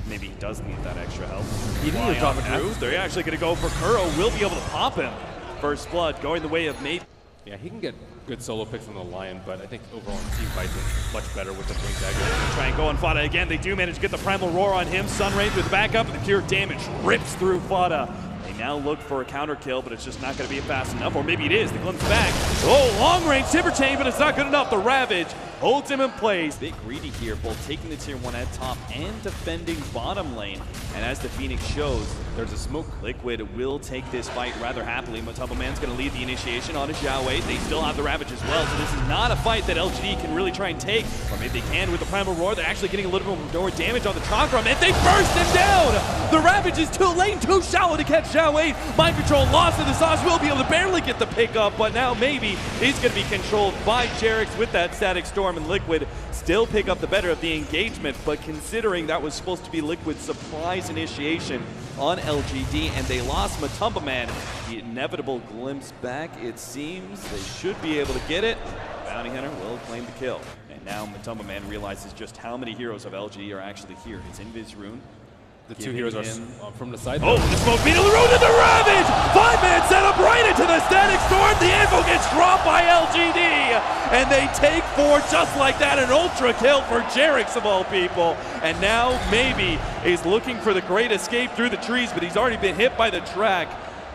Maybe he does need that extra help. He needs to drop a through. They're actually going to go for Kuro. Will be able to pop him. First blood going the way of Mate. Yeah, he can get good solo picks on the Lion, but I think overall in team fights is much better with the Blink Dagger. Try and go on Fada again. They do manage to get the Primal Roar on him. Sunray with the backup, and the pure damage rips through Fada. They now look for a counter kill, but it's just not going to be fast enough. Or maybe it is. The glimpse back. Oh, long range Timber Chain, but it's not good enough. The Ravage holds him in place. Big greedy here, both taking the tier 1 at top and defending bottom lane. And as the Phoenix shows, there's a smoke. Liquid will take this fight rather happily. Matumba Man's going to lead the initiation on his Xiao Wei. They still have the Ravage as well, so this is not a fight that LGD can really try and take. Or maybe they can with the Primal Roar. They're actually getting a little bit more damage on the Chakram, and they burst him down! The Ravage is too late, too shallow to catch Xiao Wei. Mind control lost in the sauce, will be able to barely get the pickup, but now maybe he's going to be controlled by Jerix with that Static Storm, and Liquid still pick up the better of the engagement. But considering that was supposed to be Liquid's surprise initiation on LGD and they lost Matumba Man, the inevitable glimpse back, it seems they should be able to get it. Bounty Hunter will claim the kill. And now Matumba Man realizes just how many heroes of LGD are actually here. It's Invis Rune. The two heroes are from the side. Oh, the smoke beetle, the Rune to the Ravage! 5-man set up right into the Static Storm. The Anvil gets dropped by LGD. And they take 4 just like that. An ultra kill for Jerix of all people. And now maybe he's looking for the great escape through the trees, but he's already been hit by the track.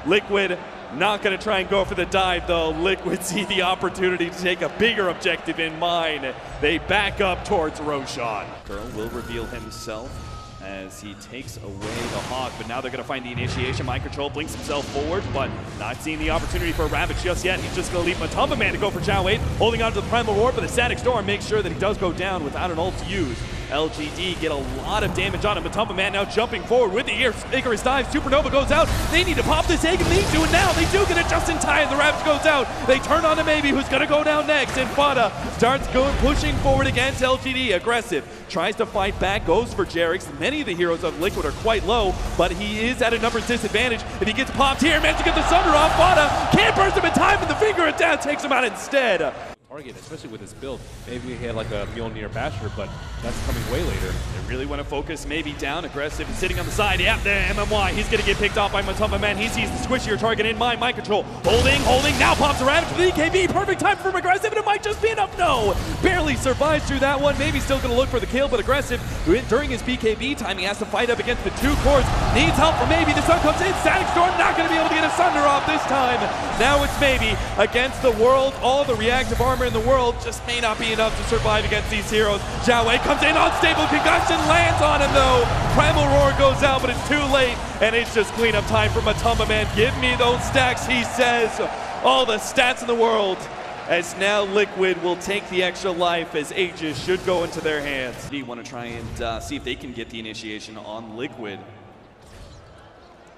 Liquid not going to try and go for the dive, though. Liquid see the opportunity to take a bigger objective in mind. They back up towards Roshan. Girl will reveal himself as he takes away the Hawk, but now they're going to find the initiation. Mind control blinks himself forward, but not seeing the opportunity for a Ravage just yet. He's just going to leave Matumba Man to go for Xiao Wei, holding on to the Primal Roar, but the Static Storm makes sure that he does go down without an ult to use. LGD get a lot of damage on him. Matumba Man now jumping forward with the Icarus dive. Supernova goes out. They need to pop this egg, and they do it now. They do get it just in time. The Ravage goes out. They turn on to Maybe, who's going to go down next, and Fada starts pushing forward against LGD. Aggressive. Tries to fight back, goes for Jerix. Many of the heroes of Liquid are quite low, but he is at a numbers disadvantage. If he gets popped here, manages to get the Sunder off. Fada can't burst him in time, and the finger of death takes him out instead. Target, especially with his build. Maybe he had like a Mjolnir Basher, but that's coming way later. They really want to focus Maybe down, aggressive, and sitting on the side. Yeah, the MMY, he's going to get picked off by Matumba Man. He sees the squishier target in mind. Mind control, holding, now pops a Ravage for the EKB. Perfect time for him, aggressive, and it might just be enough. No, barely survives through that one. Maybe still going to look for the kill, but aggressive during his BKB time. He has to fight up against the 2 cores. Needs help from Maybe. The sun comes in. Static Storm not going to be able to get a Sunder off this time. Now it's Maybe against the world. All the reactive armor in the world just may not be enough to survive against these heroes. Xiao Wei comes in, unstable concussion, lands on him though. Primal Roar goes out, but it's too late, and it's just cleanup time for Matumba Man. Give me those stacks, he says. All the stats in the world. As now Liquid will take the extra life as Aegis should go into their hands. They want to try and see if they can get the initiation on Liquid.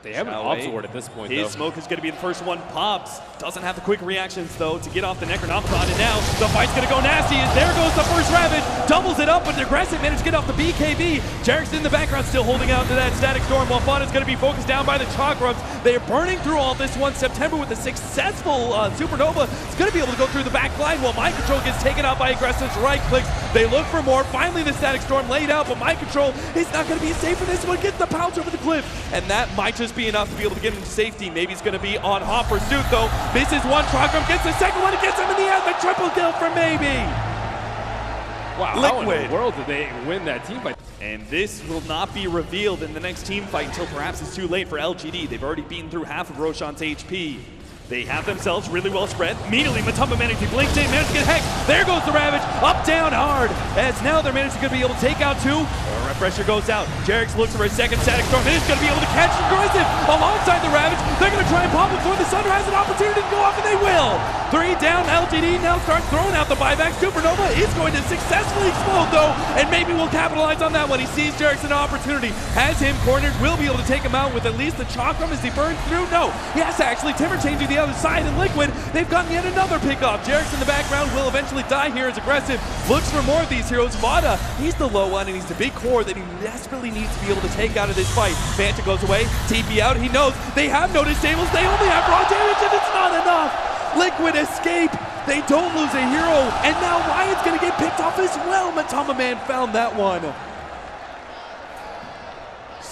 They have an Obsword at this point, His smoke is going to be the first one. Pops. Doesn't have the quick reactions, though, to get off the Necronomicon. And now the fight's going to go nasty. And there goes the first Ravage. Doubles it up, but aggressive managed to get off the BKB. Jerix in the background still holding out to that Static Storm, while Fada's going to be focused down by the Chakrams. They are burning through all this one. September with a successful Supernova. It's going to be able to go through the back line while Mind Control gets taken out by Aggressive's right clicks. They look for more. Finally, the Static Storm laid out, but Mind Control is not going to be safe for this one. Gets the pounce over the cliff. And that might just be enough to be able to get him to safety. Maybe he's going to be on hot pursuit, though. Misses one, Chakram gets the second one, it gets him in the end. The triple kill for Maybe. Wow, Liquid. How in the world did they win that team fight? And this will not be revealed in the next team fight until perhaps it's too late for LGD. They've already beaten through half of Roshan's HP. They have themselves really well spread. Immediately, Matumba managed to blink in, managed to get hex. There goes the Ravage, up, down, hard. As now they're managing to be able to take out 2. Pressure goes out. Jerix looks for a second Static Storm. He's going to be able to catch Aggressive alongside the Ravage. They're going to try and pop before the Sunder has an opportunity to go off, and they will. 3 down. LGD now starts throwing out the buyback. Supernova is going to successfully explode, though, and maybe we'll capitalize on that one. He sees Jerix an opportunity. Has him cornered. Will be able to take him out with at least the Chakram as he burns through. No, he has to actually Timber Chain to the other side, and Liquid, they've gotten yet another pickoff. Jerix in the background will eventually die here as Aggressive looks for more of these heroes. Vada, he's the low one, and he's the big core that he desperately needs to be able to take out of this fight. Fanta goes away, TP out, he knows they have no disables, they only have raw damage, and it's not enough. Liquid escape, they don't lose a hero, and now Ryan's gonna get picked off as well. Matumba Man found that one.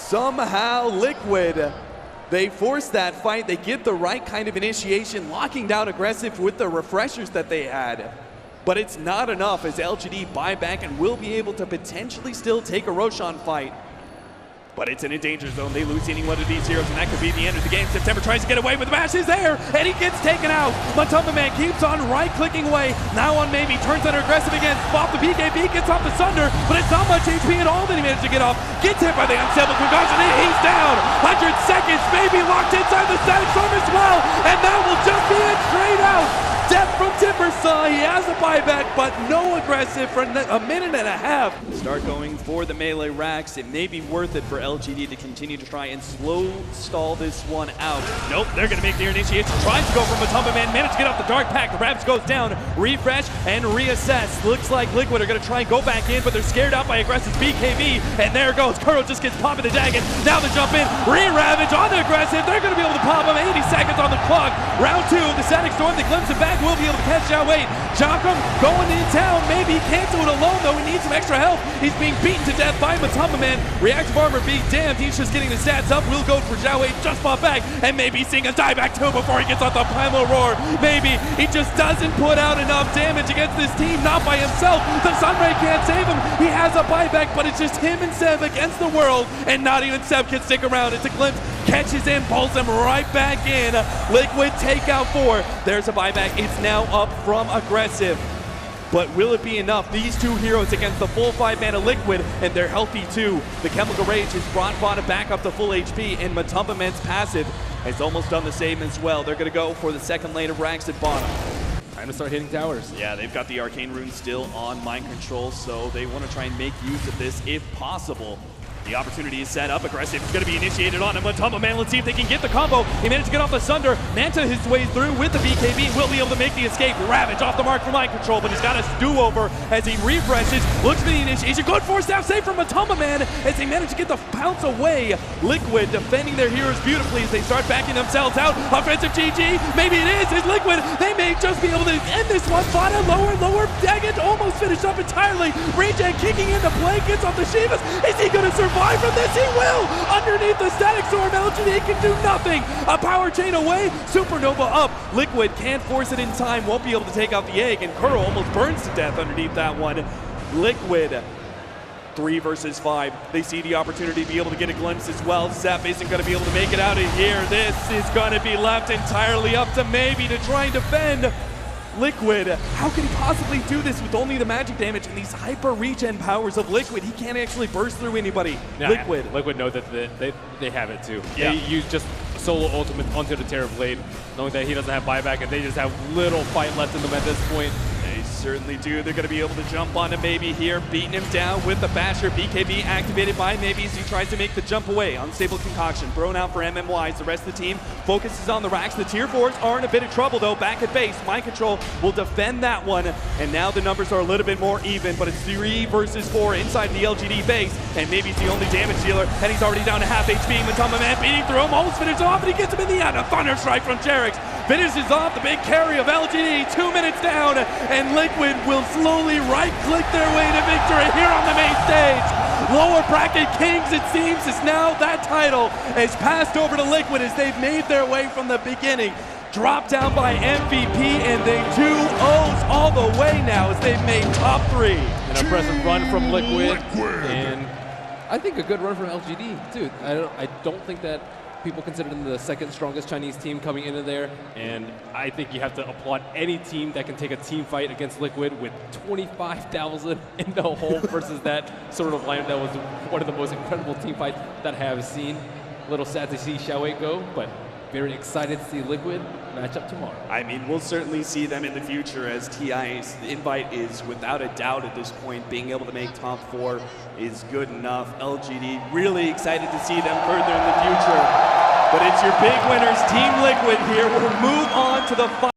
Somehow Liquid, they force that fight. They get the right kind of initiation, locking down aggressive with the refreshers that they had. But it's not enough as LGD buy back and will be able to potentially still take a Roshan fight. But it's in a danger zone. They lose any one of these heroes, and that could be the end of the game. September tries to get away, but the Bash is there, and he gets taken out. Matumba Man keeps on right-clicking away. Now on Maybe, turns under aggressive again. Off the BKB, gets off the Sunder, but it's not much HP at all that he managed to get off. Gets hit by the unstable concussion, and he's down. 100 seconds, Maybe locked inside the static storm as well, and that will just be it straight out. Death from Timbersaw, he has a buyback, but no aggressive for a minute and a half. Start going for the melee racks. It may be worth it for LGD to continue to try and slow stall this one out. Nope, they're gonna make their initiation. Tries to go from Matumba Man, managed to get off the Dark Pack. The Ravage goes down, refresh and reassess. Looks like Liquid are gonna try and go back in, but they're scared out by aggressive BKB, and there goes. Kuro just gets popped in the Dagon. Now the jump in, re-Ravage on the aggressive. They're gonna be able to pop him. 80 seconds on the clock. Round 2, the Static Storm, they glimpse it back, will be able to catch Xiao Wei. Jokum going in town, maybe he can't do it alone though, he needs some extra help. He's being beaten to death by Matumba Man. Reactive armor being damned, he's just getting the stats up. Will go for Xiao Wei, just fought back, and maybe seeing a dieback too before he gets off the primal roar. Maybe he just doesn't put out enough damage against this team, not by himself. The Sunray can't save him. He has a buyback, but it's just him and Seb against the world, and not even Seb can stick around. It's a glimpse, catches him, pulls him right back in. Liquid take out 4. There's a buyback. It's now up from aggressive. But will it be enough? These two heroes against the full 5-mana Liquid, and they're healthy too. The Chemical Rage has brought Vana back up to full HP, and Matumba Man's passive has almost done the same as well. They're going to go for the second lane of racks at bottom. Time to start hitting towers. Yeah, they've got the Arcane Rune still on mind control, so they want to try and make use of this if possible. The opportunity is set up. Aggressive is going to be initiated on him. Matumba Man, let's see if they can get the combo. He managed to get off the Sunder. Manta his way through with the BKB. Will be able to make the escape. Ravage off the mark for mind control, but he's got a do-over as he refreshes. Looks for the initiation. Good force down save from Matumba Man as they manage to get the pounce away. Liquid defending their heroes beautifully as they start backing themselves out. Offensive GG. Maybe it is. It's Liquid. They may just be able to end this one. Vana lower. Daggett almost finished up entirely. Regen kicking into play. Gets off the Shivas. Is he going to survive from this? He will! Underneath the Static Storm, LGD can do nothing! A power chain away, Supernova up. Liquid can't force it in time, won't be able to take out the egg, and Kuro almost burns to death underneath that one. Liquid, 3 versus 5. They see the opportunity to be able to get a glimpse as well. Zep isn't going to be able to make it out of here. This is going to be left entirely up to Maybe to try and defend. Liquid, how can he possibly do this with only the magic damage and these hyper regen powers of Liquid? He can't actually burst through anybody. Yeah, Liquid know that they have it too. Yeah. They use just solo ultimate onto the Terror Blade, knowing that he doesn't have buyback and they just have little fight left in them at this point. They certainly do. They're going to be able to jump onto Maybe here, beating him down with the Basher. BKB activated by Maybe as he tries to make the jump away. Unstable Concoction thrown out for MMYs. The rest of the team focuses on the racks. The tier 4s are in a bit of trouble though. Back at base, Mind Control will defend that one. And now the numbers are a little bit more even, but it's 3 versus 4 inside the LGD base. And Maybe's the only damage dealer, and he's already down to half HP. Matumba Man beating through him, almost finishes off, and he gets him in the end. A Thunder Strike from Jerix finishes off the big carry of LGD. 2 minutes down, and Liquid will slowly right-click their way to victory here on the main stage. Lower bracket Kings, it seems, is now that title has passed over to Liquid as they've made their way from the beginning. Dropped down by MVP, and they 2-0s all the way now as they've made top 3. An impressive run from Liquid, and I think a good run from LGD too. I don't think that people consider them the second strongest Chinese team coming into there, and I think you have to applaud any team that can take a team fight against Liquid with 25,000 in the hole versus that sort of lineup. That was one of the most incredible team fights that I have seen. A little sad to see Xiao Wei go, but very excited to see Liquid match up tomorrow. I mean, we'll certainly see them in the future as TI's invite is without a doubt at this point. Being able to make top 4 is good enough. LGD really excited to see them further in the future. But it's your big winners, Team Liquid here. We'll move on to the